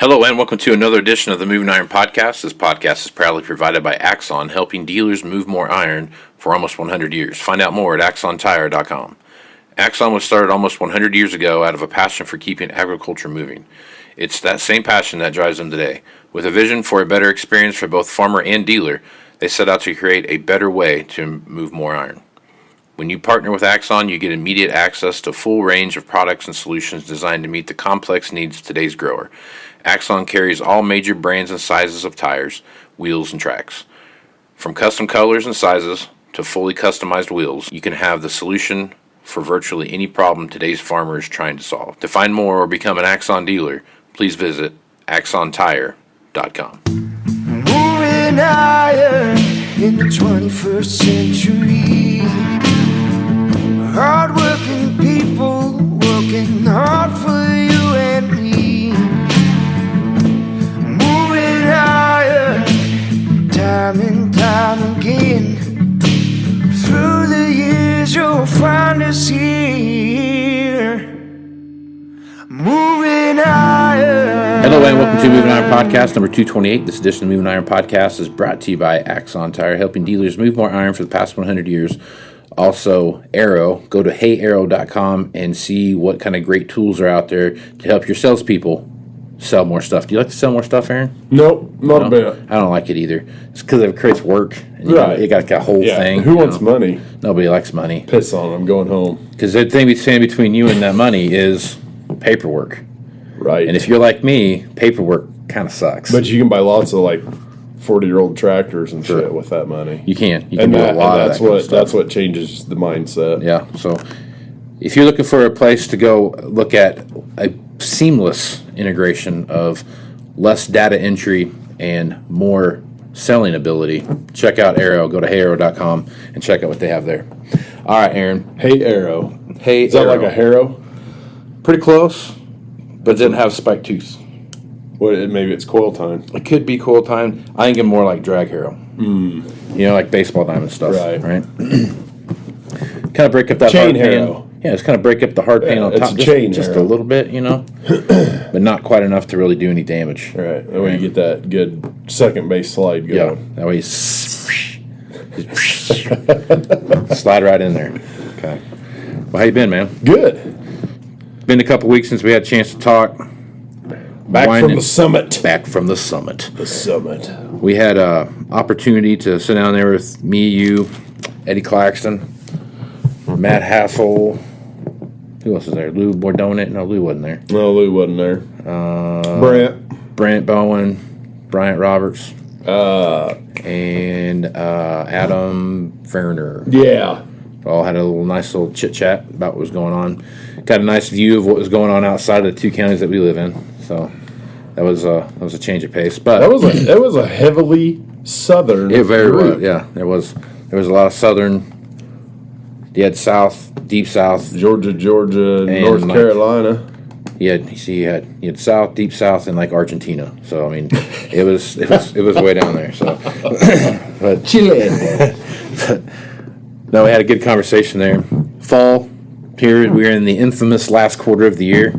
Hello and welcome to another edition of the Moving Iron Podcast. This podcast is proudly provided by Axon, helping dealers move more iron for almost 100 years. Find out more at axontire.com. Axon was started almost 100 years ago out of a passion for keeping agriculture moving. It's that same passion that drives them today. With a vision for a better experience for both farmer and dealer, they set out to create a better way to move more iron. When you partner with Axon, you get immediate access to a full range of products and solutions designed to meet the complex needs of today's grower. Axon carries all major brands and sizes of tires, wheels, and tracks. From custom colors and sizes to fully customized wheels, you can have the solution for virtually any problem today's farmer is trying to solve. To find more or become an Axon dealer, please visit axontire.com. Moving iron in the 21st century. Hard-working people working hard for you and me. Moving iron time and time again. Through the years you'll find us here. Moving iron. Hello and welcome to Moving Iron Podcast number 228. This edition of Moving Iron Podcast is brought to you by Axon Tire, helping dealers move more iron for the past 100 years. Also, Arrow. Go to heyarrow.com and see what kind of great tools are out there to help your salespeople sell more stuff. Do you like to sell more stuff, Aaron? Nope, not a bit. I don't like it either. It's because it creates work. And right. You got a whole thing. Who wants money? Nobody likes money. Piss on them going home. Because the thing standing between you and that money is paperwork. Right. And if you're like me, paperwork kind of sucks. But you can buy lots of 40-year-old tractors and shit with that money. You can do a lot of that kind of stuff. That's what changes the mindset. Yeah. So if you're looking for a place to go look at a seamless integration of less data entry and more selling ability, check out Arrow. Go to heyarrow.com and check out what they have there. All right, Aaron. Hey Arrow. Hey, is that Arrow. like a harrow? Pretty close, but it doesn't have spiked tooth. What? Maybe it's coil time. It could be coil time. I think it's more like drag harrow. You know, like baseball diamond stuff. Right. Kind of break up that chain hard harrow. pan. Yeah, it's kind of break up the hard pan on top just a little bit, you know, but not quite enough to really do any damage. Right. That way you get that good second base slide going. Yeah. That way you slide right in there. Okay. Well, how you been, man? Good. Been a couple weeks since we had a chance to talk. Back from the summit. Back from the summit. The summit. We had an opportunity to sit down there with me, you, Eddie Claxton, Matt Hassel. Who else was there? Lou Bordonnet? No, Lou wasn't there. No, Lou wasn't there. Brent Bowen, Bryant Roberts, and Adam Werner. Yeah. All had a nice little chit chat about what was going on. Got a nice view of what was going on outside of the two counties that we live in. So that was a change of pace. But that was a heavily southern. It very was. Yeah, there was a lot of southern. You had south, deep south, Georgia, North Carolina. You had south, deep south, and Argentina. So I mean, it was way down there. So, but Chile. No, we had a good conversation there. Fall period, we're in the infamous last quarter of the year,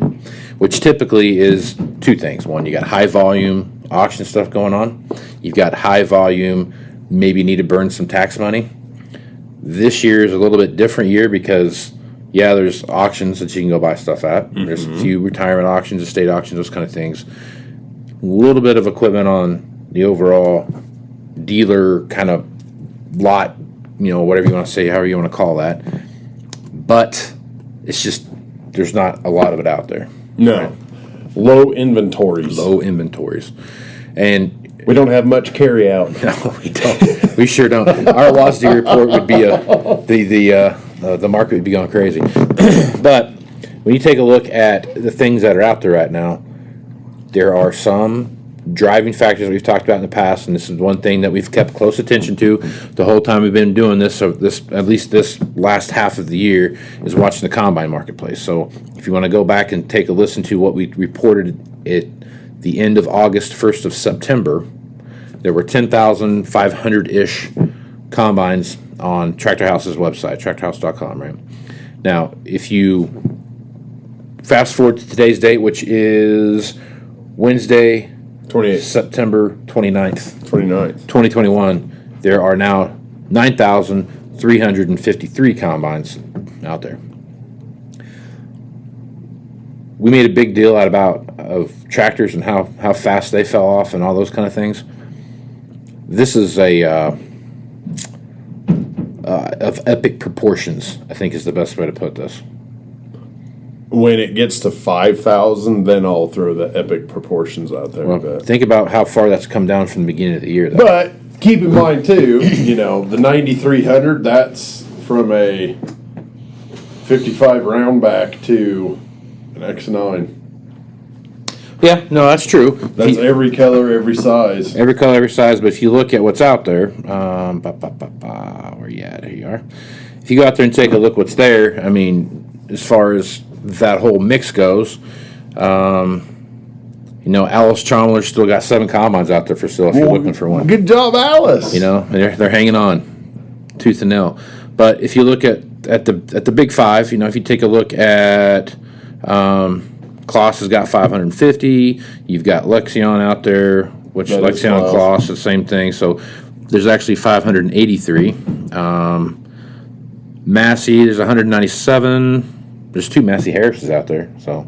which typically is two things. One, you got high volume auction stuff going on. You've got high volume, maybe need to burn some tax money. This year is a little bit different year because, there's auctions that you can go buy stuff at. Mm-hmm. There's a few retirement auctions, estate auctions, those kind of things. A little bit of equipment on the overall dealer kind of lot, whatever you want to say, however you want to call that. But it's just, there's not a lot of it out there. No. Right? Low inventories. And we don't have much carry out. No, we don't. We sure don't. Our velocity report would be the market would be going crazy. But when you take a look at the things that are out there right now, there are some driving factors we've talked about in the past, and this is one thing that we've kept close attention to the whole time we've been doing this. So at least this last half of the year is watching the combine marketplace. So if you want to go back and take a listen to what we reported at the end of August, 1st of September, there were 10,500-ish combines on Tractor House's website, tractorhouse.com, right? Now, if you fast forward to today's date, which is Wednesday, 28th, September 29th, 29th. 2021, there are now 9,353 combines out there. We made a big deal of tractors and how fast they fell off and all those kind of things. This is of epic proportions, I think is the best way to put this. When it gets to 5,000, then I'll throw the epic proportions out there. Well, think about how far that's come down from the beginning of the year, though. But keep in mind, too, the 9,300, that's from a 55 round back to an X9. Yeah, no, that's true. That's every color, every size. Every color, every size, but if you look at what's out there, where you at? Here you are. If you go out there and take a look what's there, I mean, as far as that whole mix goes, Alice Chalmers still got 7 combines out there for sale if you're looking for one. Good job, Alice. They're hanging on, tooth and nail. But if you look at the big 5, if you take a look at Kloss has got 550. You've got Lexion out there, which Lexion and Kloss, the same thing. So there's actually 583. Massey, there's 197. There's 2 Massey Harrises out there. So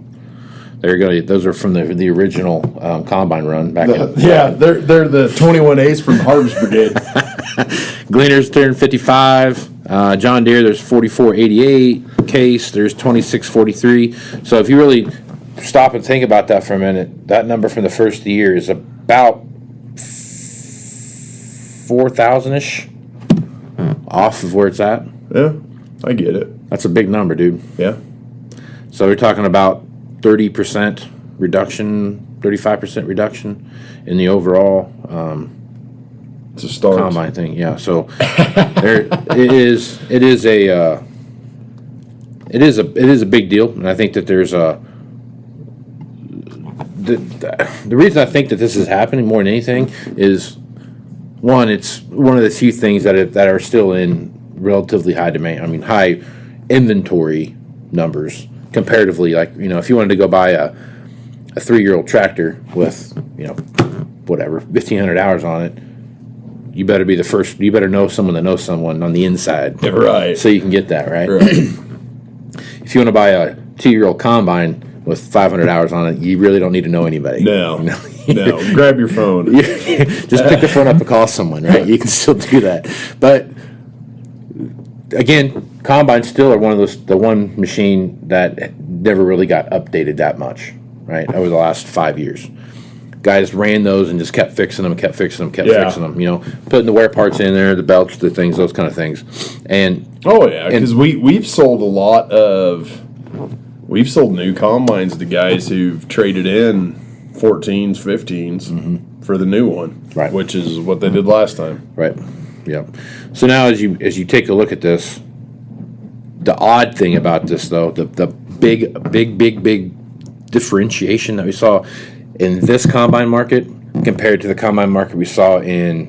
there you go. Those are from the original combine run back in. Yeah, they're the 21As from Harvest Brigade. Gleaners 355. John Deere, there's 4488. Case, there's 2643. So if you really stop and think about that for a minute, that number from the first of the year is about 4,000-ish off of where it's at. Yeah, I get it. That's a big number, dude. Yeah. So we're talking about 30% reduction, 35% reduction in the overall It's a start. combine thing. Yeah. So it is a big deal, and I think that there's the reason I think that this is happening more than anything is, one, it's one of the few things that are still in relatively high demand. I mean, high inventory numbers comparatively. Like, if you wanted to go buy a 3-year-old tractor with 1,500 hours on it, you better be the first. You better know someone that knows someone on the inside, Right? So you can get that right. If you want to buy a 2-year-old combine with 500 hours on it, you really don't need to know anybody. No. Grab your phone. Just pick the phone up and call someone, right? You can still do that. But again, combines still are the one machine that never really got updated that much, right? Over the last 5 years. Guys ran those and just kept fixing them, fixing them, putting the wear parts in there, the belts, the things, those kind of things. And because we've sold new combines to guys who've traded in 14s, 15s for the new one, right? Which is what they did last time, right? Yeah. So now, as you take a look at this, the odd thing about this, though, the big differentiation that we saw in this combine market compared to the combine market we saw in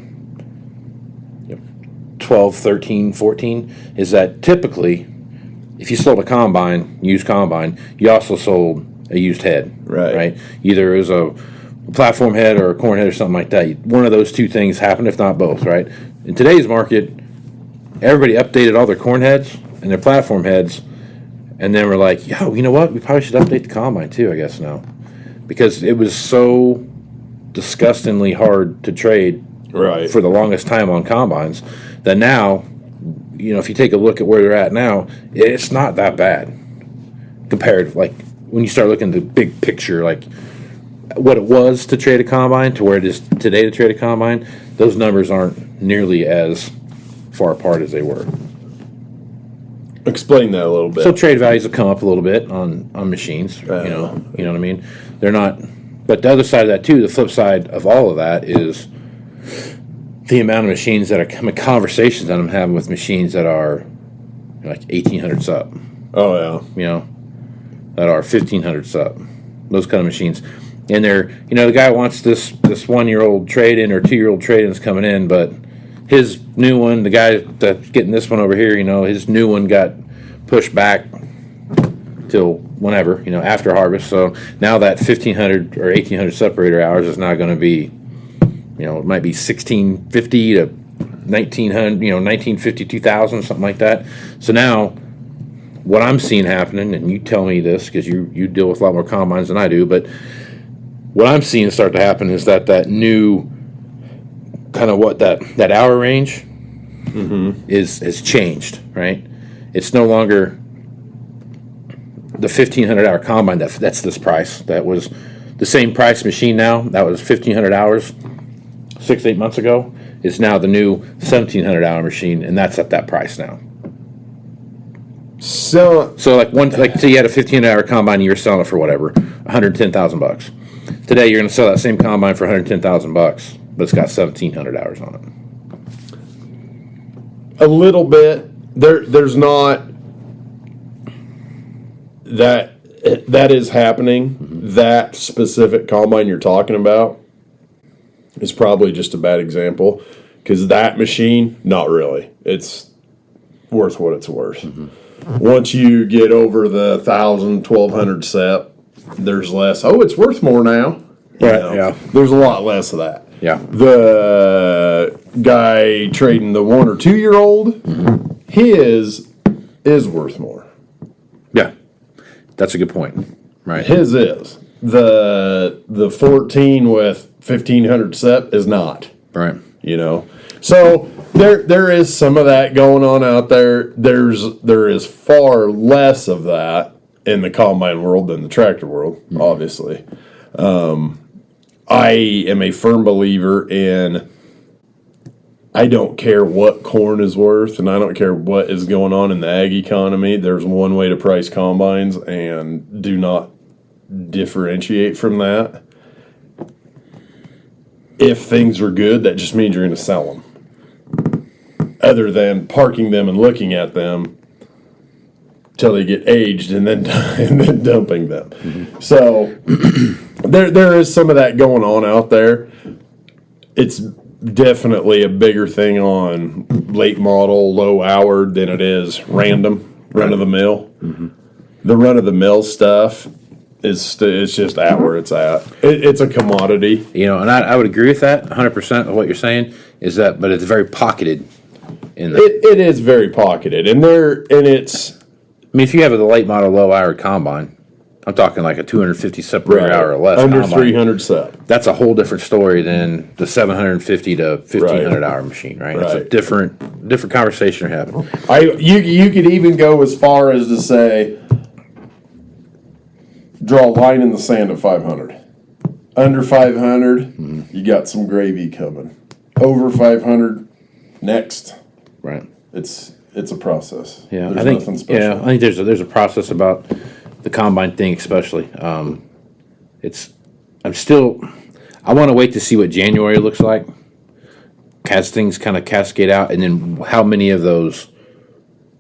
12, 13, 14 is that typically, if you sold a used combine, you also sold a used head, right? Either it was a platform head or a corn head or something like that. One of those two things happened, if not both, right? In today's market, everybody updated all their corn heads and their platform heads, and then we're like, yo, you know what? We probably should update the combine too, I guess now. Because it was so disgustingly hard to trade for the longest time on combines that now, if you take a look at where they're at now, it's not that bad compared, like, when you start looking at the big picture, like what it was to trade a combine to where it is today to trade a combine, those numbers aren't nearly as far apart as they were. Explain that a little bit. So trade values have come up a little bit on machines, you know what I mean? They're not, but the other side of that too, the flip side of all of that is the amount of machines that are, conversations that I'm having with machines that are like 1,800 up. Oh yeah. That are 1,500 up. Those kind of machines. And they're, the guy wants this 1-year-old trade-in or 2-year-old trade-in's coming in, but his new one, the guy that's getting this one over here, his new one got pushed back till whenever, after harvest. So now that 1,500 or 1,800 separator hours is now going to be, it might be 1,650 to 1,900, 1,950, 2,000, something like that. So now what I'm seeing happening, and you tell me this because you deal with a lot more combines than I do, but what I'm seeing start to happen is that new kind of that hour range is changed, right? It's no longer the 1,500 hour combine that's this price. That was the same price machine now. That was 1,500 hours 6-8 months ago. It's now the new 1,700 hour machine, and that's at that price now. So So you had a 1,500 hour combine, and you were selling it for whatever, $110,000. Today you're going to sell that same combine for $110,000, but it's got 1,700 hours on it. a little bit. There's not that is happening. That specific combine you're talking about is probably just a bad example, because that machine, not really. It's worth what it's worth. Once you get over the 1,000, 1,200 sep, there's less. Oh, it's worth more now. Right, yeah. There's a lot less of that. Yeah. The guy trading the 1 or 2 year old, his is worth more. Yeah. That's a good point. Right. His is. The 14 with 1,500 sep is not. Right. So there is some of that going on out there. There is far less of that in the combine world than the tractor world, obviously. I am a firm believer in, I don't care what corn is worth, and I don't care what is going on in the ag economy. There's one way to price combines, and do not differentiate from that. If things are good, that just means you're going to sell them. Other than parking them and looking at them till they get aged and then dumping them. So there is some of that going on out there. It's definitely a bigger thing on late model, low hour than it is random, run of the mill. The run of the mill stuff it's just at where it's at. It's a commodity. And I would agree with that 100% of what you're saying but it's very pocketed in the. It is very pocketed, and it's. I mean, if you have a late model low hour combine, I'm talking like a 250 separator hour or less under combine, 300 sep. That's a whole different story than the 750 to 1,500 hour machine, right? It's a different conversation you're having. You could even go as far as to say, draw a line in the sand at 500. Under 500, you got some gravy coming. Over 500, next. Right. It's a process. Yeah, There's I think. nothing special. Yeah, I think there's a process about the combine thing, especially. I want to wait to see what January looks like, as things kind of cascade out, and then how many of the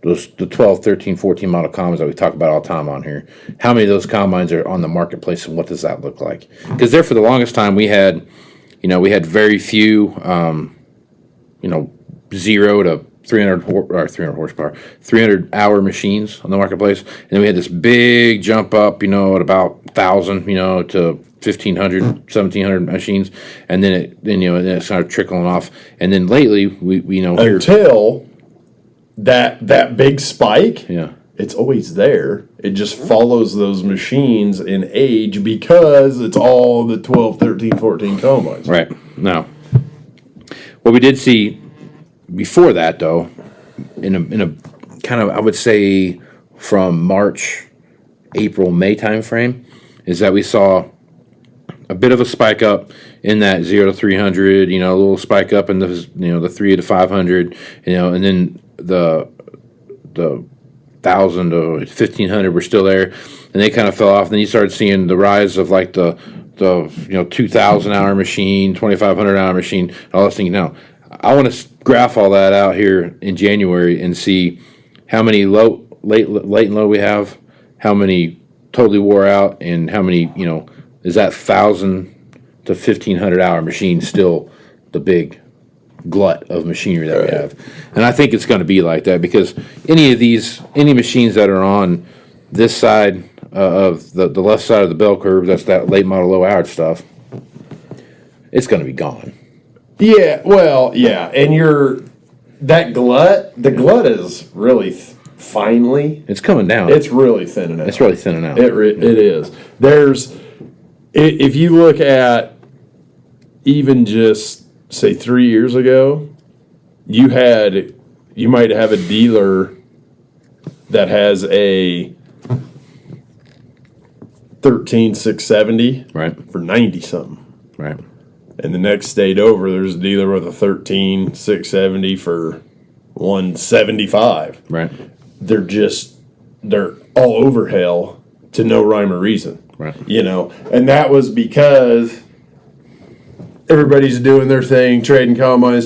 12, 13, 14 model combines that we talk about all the time on here, how many of those combines are on the marketplace, and what does that look like? Because there, for the longest time, we had very few, 0 to 300 horsepower, 300 hour machines on the marketplace, and then we had this big jump up, at about 1,000, to 1,500, 1,700 machines, and then it started trickling off, and then lately we until that big spike. Yeah. It's always there. It just follows those machines in age, because it's all the 12, 13, 14 combines. Right. Now, what we did see before that, though, in a kind of, I would say, from March, April, May time frame, is that we saw a bit of a spike up in that 0 to 300, a little spike up in the 3 to 500, and then the 1,000 to 1,500 were still there, and they kind of fell off. And then you started seeing the rise of like the 2,000 hour machine, 2,500 hour machine, all those things. Now, I want to graph all that out here in January and see how many late and low we have, how many totally wore out, and how many, is that 1,000 to 1,500 hour machine still the big glut of machinery that we have? And I think it's going to be like that, because any machines that are on this side of the left side of the bell curve, that's that late model low hour stuff, it's going to be gone. Yeah, well, yeah, and the glut is really finely. It's coming down. It's really thinning out. It's really thinning out. It is. If you look at even just say 3 years ago, you might have a dealer that has a 13,670 Right. for 90 something. Right. And the next state over, there's a dealer with a 13,670 for 175. Right. They're all over hell to no rhyme or reason. Right. And that was because everybody's doing their thing, trading combines,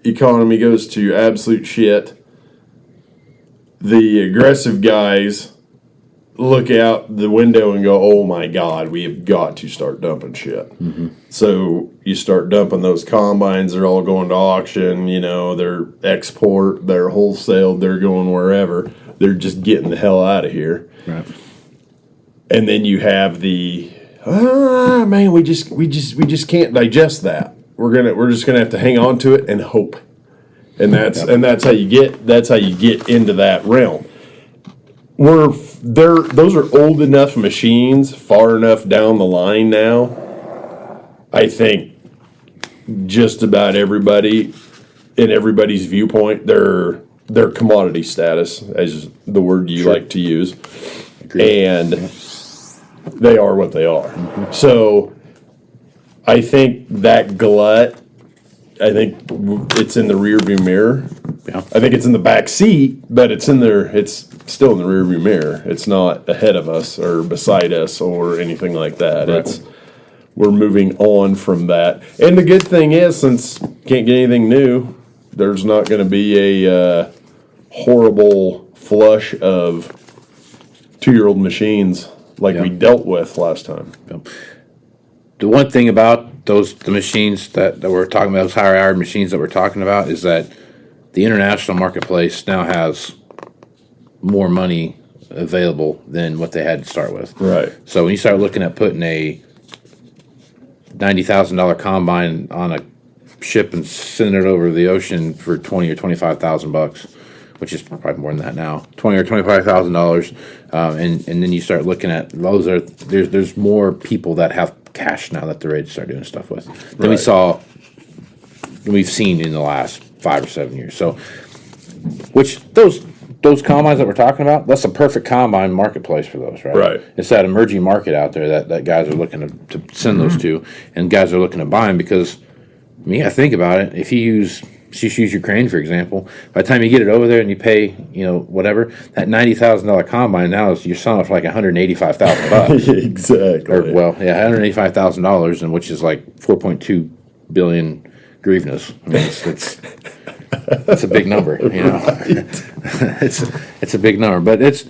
economy goes to absolute shit. The aggressive guys look out the window and go, oh my God, we have got to start dumping shit. Mm-hmm. So you start dumping those combines, they're all going to auction, they're export, they're wholesale, they're going wherever. They're just getting the hell out of here. Right. And then you have the, man, we just can't digest that. We're just gonna have to hang on to it and hope. And that's how you get into that realm. Those are old enough machines, far enough down the line now. I think just about everybody, in everybody's viewpoint, they're commodity status, as the word you like to use, and they are what they are. Mm-hmm. So I think that glut, I think it's in the rearview mirror. Yeah. I think it's in the back seat, but it's still in the rearview mirror. It's not ahead of us or beside us or anything like that. Right. We're moving on from that. And the good thing is, since can't get anything new, there's not going to be a horrible flush of 2-year-old machines like we dealt with last time. Yeah. The one thing about the machines that we're talking about, those higher hour machines that we're talking about, is that the international marketplace now has more money available than what they had to start with. Right. So when you start looking at putting a $90,000 combine on a ship and sending it over the ocean for $20,000 or $25,000, which is probably more than that now, $20,000 or $25,000, and then you start looking at those there's more people that have cash now that they're ready to start doing stuff with than we've seen in the last 5 or 7 years. So, which those combines that we're talking about, that's a perfect combine marketplace for those, right? Right. It's that emerging market out there that guys are looking to send those to, and guys are looking to buy them because, I think about it. If you just use Ukraine, for example, by the time you get it over there and you pay, whatever, that $90,000 combine now you're selling it for like $185,000. Exactly. $185,000, and which is like 4.2 billion hryvnias. I mean, it's a big number, it's a big number, but it's,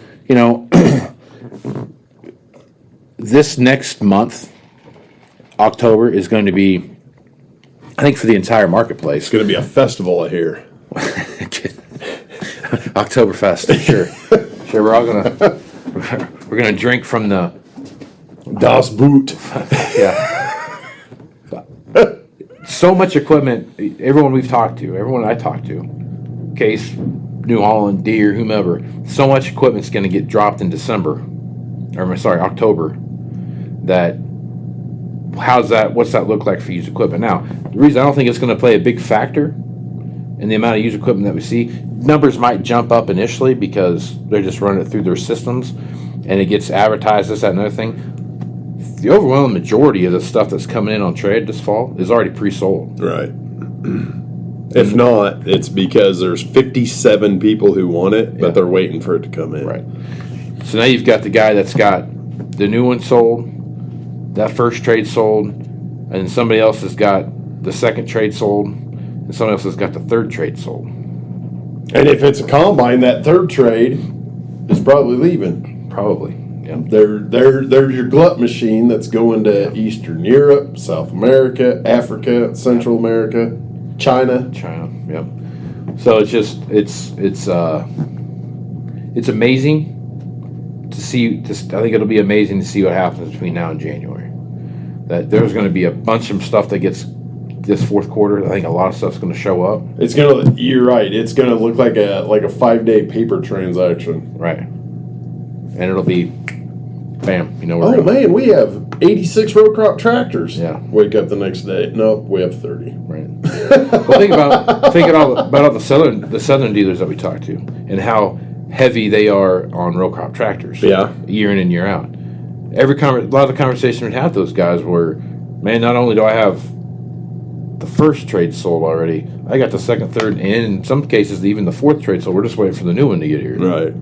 this next month, October, is going to be, I think, for the entire marketplace. It's going to be a festival, I hear. Oktoberfest, sure. We're gonna drink from the Das Boot. Yeah. So much equipment. Everyone I talked to, Case, New Holland, Deere, whomever. So much equipment's going to get dropped in October. What's that look like for used equipment? Now, the reason I don't think it's going to play a big factor in the amount of used equipment that we see, numbers might jump up initially because they're just running it through their systems and it gets advertised, this, that, and another thing. The overwhelming majority of the stuff that's coming in on trade this fall is already pre-sold. Right. If not, it's because there's 57 people who want it, but they're waiting for it to come in. Right. So now you've got the guy that's got the new one sold, that first trade sold, and somebody else has got the second trade sold, and somebody else has got the third trade sold. And if it's a combine, that third trade is probably leaving. Probably. Yeah. There's your glut machine that's going to Eastern Europe, South America, Africa, Central America, China. Yep. So it's amazing I think it'll be amazing to see what happens between now and January. That there's going to be a bunch of stuff that gets this fourth quarter. I think a lot of stuff's going to show up. You're right. It's gonna look like a 5-day paper transaction. Right. And it'll be, bam. Oh man, we have 86 row crop tractors. Yeah. Wake up the next day. No, we have 30. Right. Well, think about all the southern dealers that we talk to and how heavy they are on row crop tractors. Yeah. Year in and year out. A lot of the conversations we had with those guys were, man, not only do I have the first trade sold already, I got the second, third, and in some cases even the fourth trade sold. We're just waiting for the new one to get here. Right.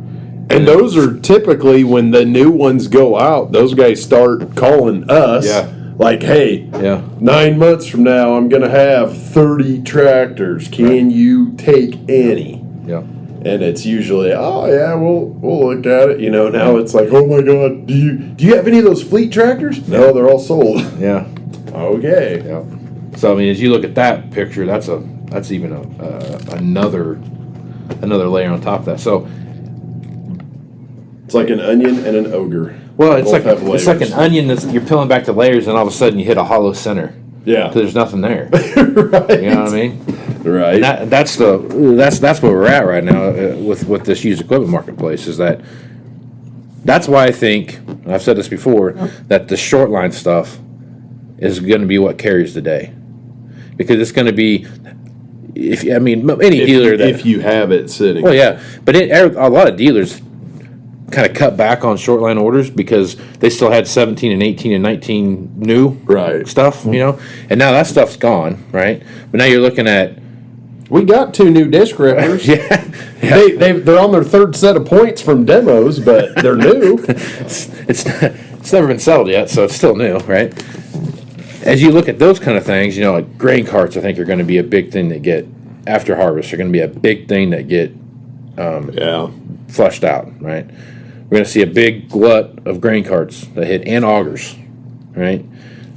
And those are typically when the new ones go out, those guys start calling us. Yeah. Like, hey, Yeah. 9 months from now, I'm going to have 30 tractors. Can you take any? Yeah. And it's usually, oh yeah, we'll look at it. Now it's like, oh my God, do you have any of those fleet tractors? No, they're all sold. Yeah. Okay. Yeah. So I mean, as you look at that picture, that's even another layer on top of that. So it's like an onion and an ogre. well, it's Both have like an layers. onion that's you're peeling back the layers, and all of a sudden you hit a hollow center. Yeah. 'Cause there's nothing there. Right. You know what I mean? Right. And that's where we're at right now with this used equipment marketplace. Is that's why I think, and I've said this before, that the short line stuff is going to be what carries the day, because it's going to be any dealer if you have it sitting. well, yeah, but a lot of dealers kind of cut back on short line orders because they still had 17 and 18 and 19 new Right. stuff, and now that stuff's gone, right? But now you're looking at We got 2 new disc rippers. yeah. They're on their 3rd set of points from demos, but they're new. It's never been settled yet, so it's still new, right? As you look at those kind of things, like grain carts, I think are going to be a big thing that get after harvest. Are going to be a big thing that get Yeah. flushed out, right? We're going to see a big glut of grain carts that hit and augers, right?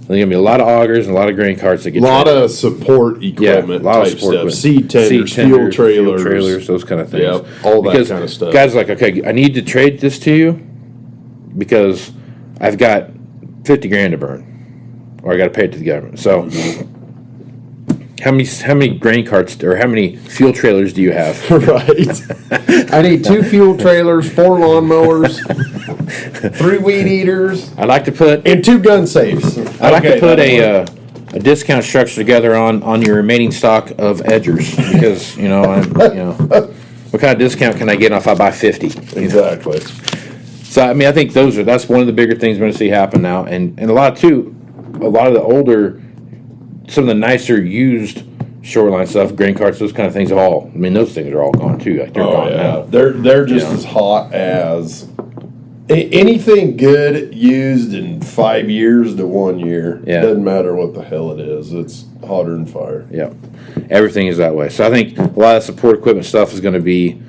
There's going to be a lot of augers and a lot of grain carts that get A lot traded. of support equipment a lot of type support stuff. equipment. Seed tenders, fuel trailers. those kind of things. Yep, all that Because kind of stuff. Guys are like, okay, I need to trade this to you because I've got 50 grand to burn, or I got to pay it to the government. So, how many grain carts or how many fuel trailers do you have? Right. I need 2 fuel trailers, 4 lawnmowers, 3 weed eaters, I'd like to put and 2 gun safes. I'd like to put that'll work. a discount structure together on your remaining stock of edgers because what kind of discount can I get if I buy 50? Exactly. So I mean, I think that's one of the bigger things we're going to see happen now, and a lot of the older, some of the nicer used shoreline stuff, grain carts, those kind of things. Those things are all gone too. Like they're gone now. They're just as hot as anything good used in 5 years to 1 year. Yeah. Doesn't matter what the hell it is. It's hotter than fire. Yeah, everything is that way. So I think a lot of support equipment stuff is going to be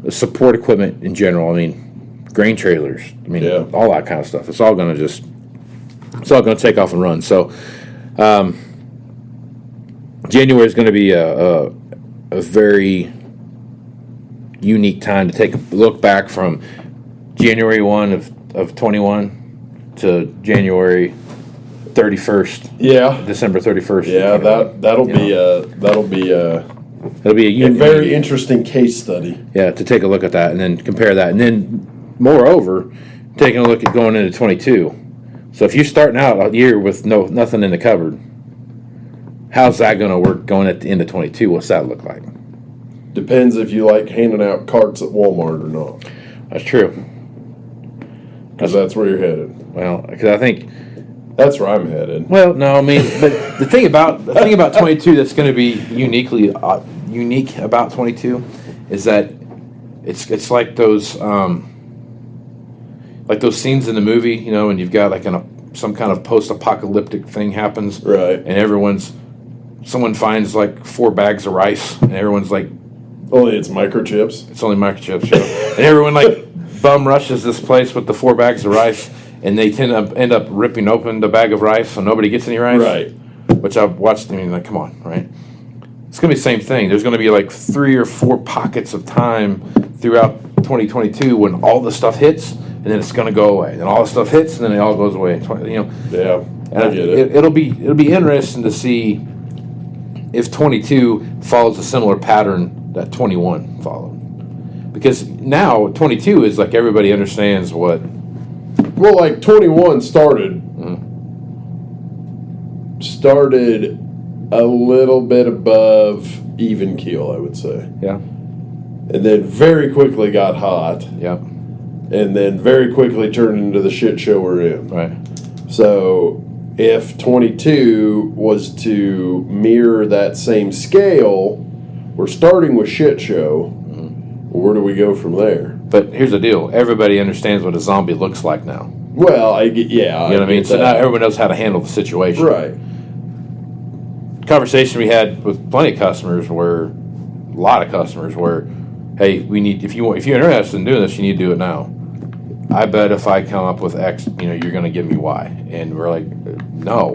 support equipment in general. I mean, grain trailers. I mean, Yeah. all that kind of stuff. It's all going to take off and run. So January is going to be a very unique time to take a look back from January 1 of 21 to January 31st, Yeah. December 31st. Yeah, that'll be It'll be a very interesting case study. Yeah, to take a look at that and then compare that. And then, moreover, taking a look at going into 22. So if you're starting out a year with nothing in the cupboard, how's that going to work going at the end of 22? What's that look like? Depends if you like handing out carts at Walmart or not. That's true. Because that's where you're headed. Well, because I think... That's where I'm headed. Well, no, I mean, but the thing about 22 that's going to be unique about 22 is that it's like those scenes in the movie, when you've got like some kind of post-apocalyptic thing happens, Right. And someone finds like 4 bags of rice, and everyone's like, Only it's microchips. it's only microchips, and everyone like bum rushes this place with the 4 bags of rice. And they end up ripping open the bag of rice so nobody gets any rice. Right. Which I've watched, like, come on, right? it's going to be the same thing. There's going to be like 3 or 4 pockets of time throughout 2022 when all the stuff hits, and then it's going to go away. Then all the stuff hits, and then it all goes away. Yeah, I get it. It'll be interesting to see if 22 follows a similar pattern that 21 followed. Because now 22 is like everybody understands what. Well, like 21 started a little bit above even keel, I would say. Yeah. And then very quickly got hot. Yep. And then very quickly turned into the shit show we're in. Right. So if 22 was to mirror that same scale, we're starting with shit show. Where do we go from there? But here's the deal: everybody understands what a zombie looks like now. Well, You know what I mean? So now everyone knows how to handle the situation. Right. Conversation we had with plenty of customers a lot of customers were, hey, we need if you're interested in doing this, you need to do it now. I bet if I come up with X, you're going to give me Y. And we're like, no.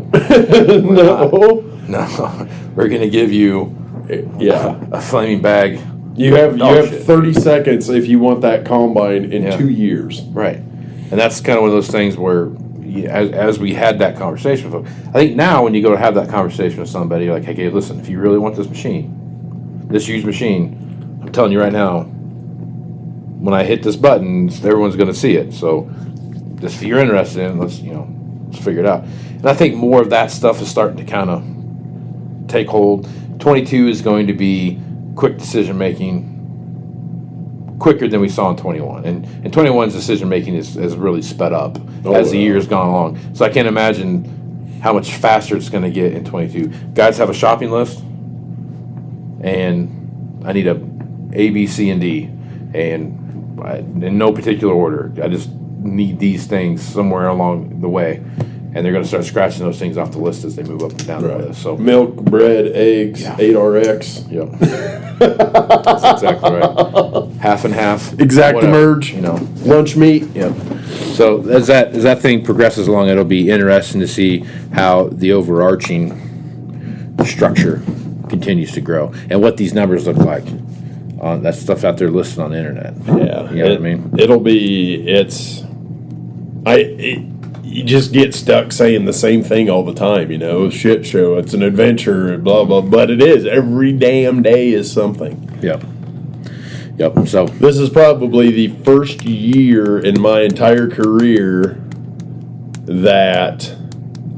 No. No. We're going to give you a flaming bag. You have 30 seconds if you want that combine in 2 years. Right. And that's kind of one of those things where, as we had that conversation with them, I think now when you go to have that conversation with somebody, you're like, hey, listen, if you really want this machine, this used machine, I'm telling you right now, when I hit this button, everyone's going to see it. So just if you're interested in it, let's figure it out. And I think more of that stuff is starting to kind of take hold. 22 is going to be quick decision making, quicker than we saw in 21. And 21's decision making has really sped up as the year's gone along. So I can't imagine how much faster it's going to get in 22. Guys have a shopping list, and I need A, B, C, and D, and in no particular order. I just need these things somewhere along the way. And they're going to start scratching those things off the list as they move up and down the list. So milk, bread, eggs, 8RX. Yep. That's exactly right. Half and half. Exact merge. Lunch meat. Yep. So as that thing progresses along, it'll be interesting to see how the overarching structure continues to grow and what these numbers look like. That stuff out there listed on the internet. Yeah. You know what I mean? You just get stuck saying the same thing all the time, shit show, it's an adventure, blah, blah, but it is. Every damn day is something. Yep. So this is probably the first year in my entire career that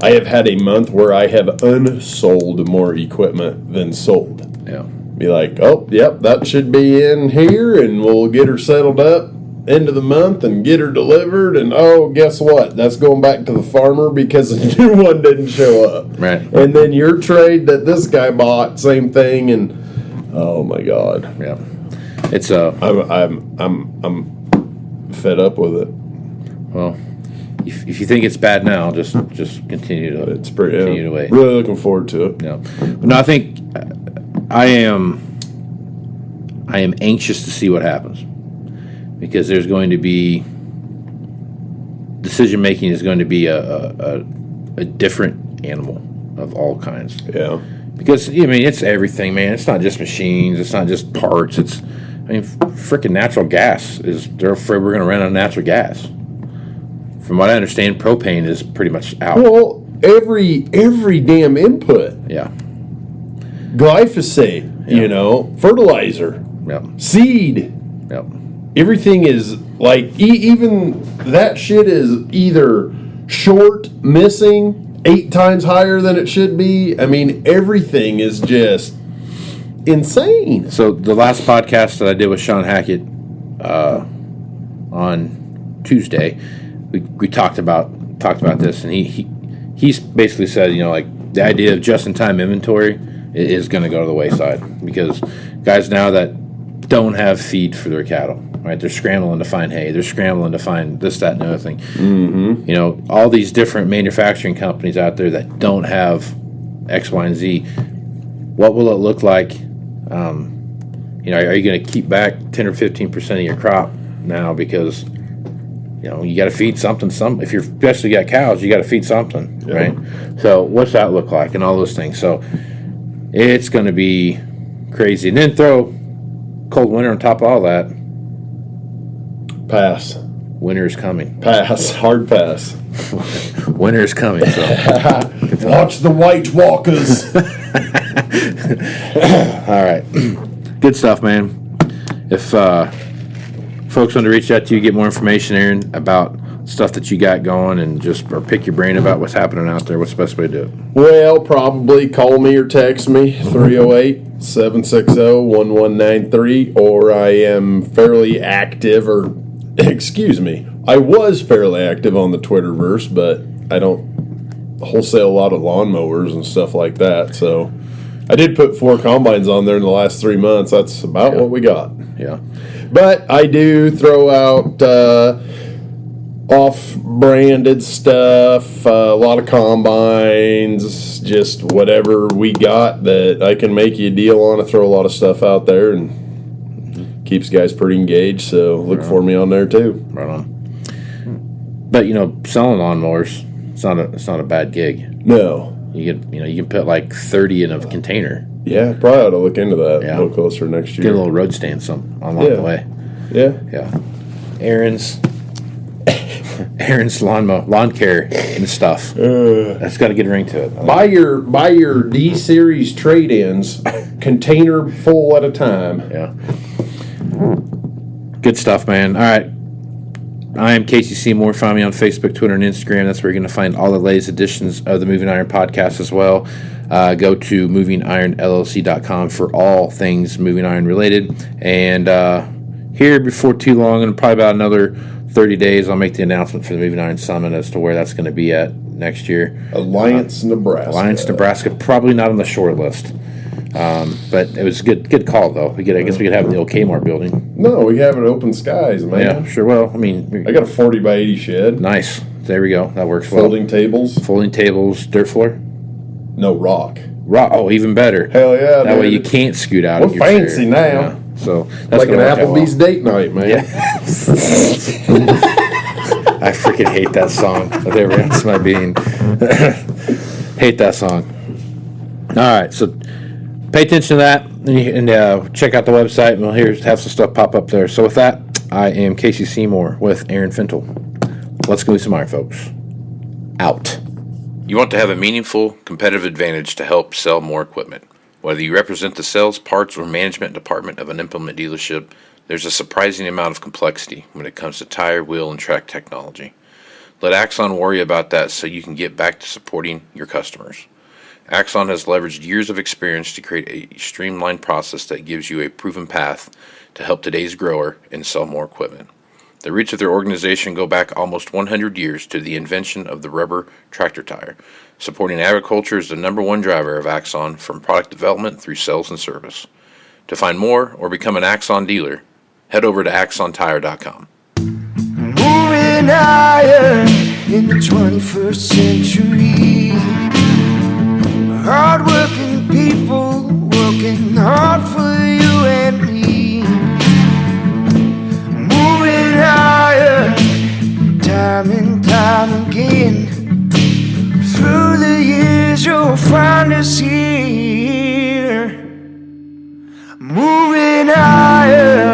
I have had a month where I have unsold more equipment than sold. Yeah. Be like, oh, yep, that should be in here, and we'll get her settled up end of the month and get her delivered, and guess what? That's going back to the farmer because the new one didn't show up. Right. And then your trade that this guy bought, same thing, and oh my God. Yeah. It's I'm fed up with it. Well, if you think it's bad now, just continue to continue to wait. Really looking forward to it. Yeah. No, I think I am anxious to see what happens. Because there's going to be decision making is going to be a different animal of all kinds. Yeah. Because it's everything, man. It's not just machines. It's not just parts. Freaking natural gas they're afraid we're going to run out of natural gas. From what I understand, propane is pretty much out. Well, every damn input. Yeah. Glyphosate, fertilizer. Yep. Seed. Yep. Everything is like, even that shit is either short, missing, 8 times higher than it should be. Everything is just insane. So the last podcast that I did with Sean Hackett on Tuesday, we talked about this, and he's basically said, the idea of just-in-time inventory is going to go to the wayside because guys now that don't have feed for their cattle. Right, they're scrambling to find hay. They're scrambling to find this, that, and the other thing. Mm-hmm. All these different manufacturing companies out there that don't have X, Y, and Z. What will it look like? Are you going to keep back 10 or 15% of your crop now because you got to feed something? If you're especially got cows, you got to feed something, right? So what's that look like, and all those things. So it's going to be Crazy. And then throw cold winter on top of all that. Pass. Winter is coming. Pass. Hard pass. Winter is coming. So. Watch the White Walkers. All right. Good stuff, man. If folks want to reach out to you, get more information, Aaron, about stuff that you got going, and just or pick your brain about what's happening out there, what's the best way to do it? Well, probably call me or text me, 308-760-1193, or I am fairly active, I was fairly active on the Twitterverse, but I don't wholesale a lot of lawnmowers and stuff like that, so I did put 4 combines on there in the last 3 months. That's about what we got. Yeah. But I do throw out off-branded stuff, a lot of combines, just whatever we got that I can make you a deal on. I throw a lot of stuff out there and keeps guys pretty engaged, so look for me on there too. Right on. But selling lawnmowers, it's not a bad gig. No. You can put like 30 in a container. Yeah, probably ought to look into that a little closer next year. Get a little road stand along the way. Yeah. Yeah. Aaron's lawn care and stuff. That's got to get a ring to it. Buy your D series trade-ins, container full at a time. Yeah. Good stuff, man. All right. I am Casey Seymour. Find me on Facebook, Twitter, and Instagram. That's where you're going to find all the latest editions of the Moving Iron podcast as well. Go to MovingIronLLC.com for all things Moving Iron related. And here before too long, in probably about another 30 days, I'll make the announcement for the Moving Iron Summit as to where that's going to be at next year. Alliance, Nebraska. Probably not on the short list. But it was a good call, though. I guess we could have it in the old Kmart building. No, we have it open skies, man. Yeah, sure. Well, I mean, I got a 40 by 80 shed. Nice. There we go. That works well. Folding tables. Dirt floor. No, rock. Oh, even better. Hell yeah! That way you can't scoot out. We're fancy now. Yeah. So that's like an Applebee's date night, man. Yeah. I freaking hate that song. Whatever else my being. Hate that song. All right, so pay attention to that and check out the website, and we'll have some stuff pop up there. So with that, I am Casey Seymour with Aaron Fintel. Let's go some iron, folks. Out. You want to have a meaningful competitive advantage to help sell more equipment. Whether you represent the sales, parts, or management department of an implement dealership, there's a surprising amount of complexity when it comes to tire, wheel, and track technology. Let Axon worry about that so you can get back to supporting your customers. Axon has leveraged years of experience to create a streamlined process that gives you a proven path to help today's grower and sell more equipment. The roots of their organization go back almost 100 years to the invention of the rubber tractor tire. Supporting agriculture is the number one driver of Axon, from product development through sales and service. To find more or become an Axon dealer, head over to axontire.com. Moving iron in the 21st century. Hard-working people working hard for you and me. Moving iron time and time again. Through the years you'll find us here. Moving iron.